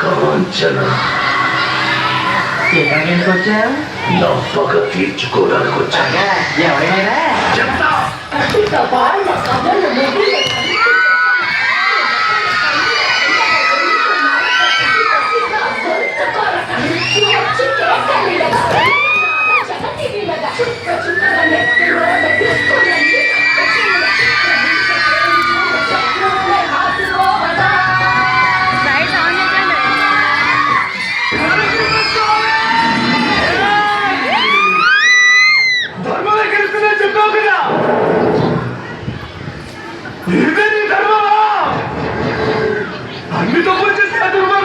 కాంచన ఎందుకు వచ్చా నా పగ తీర్చుకోవడానికి వచ్చాను. ఎవరైనా చెప్తా ధర్మమే గెలుస్తుందని చెప్పావు కదా, ఇదే నీ ధర్మమా? అన్నితో పోల్చేస్తే ఆ ధర్మం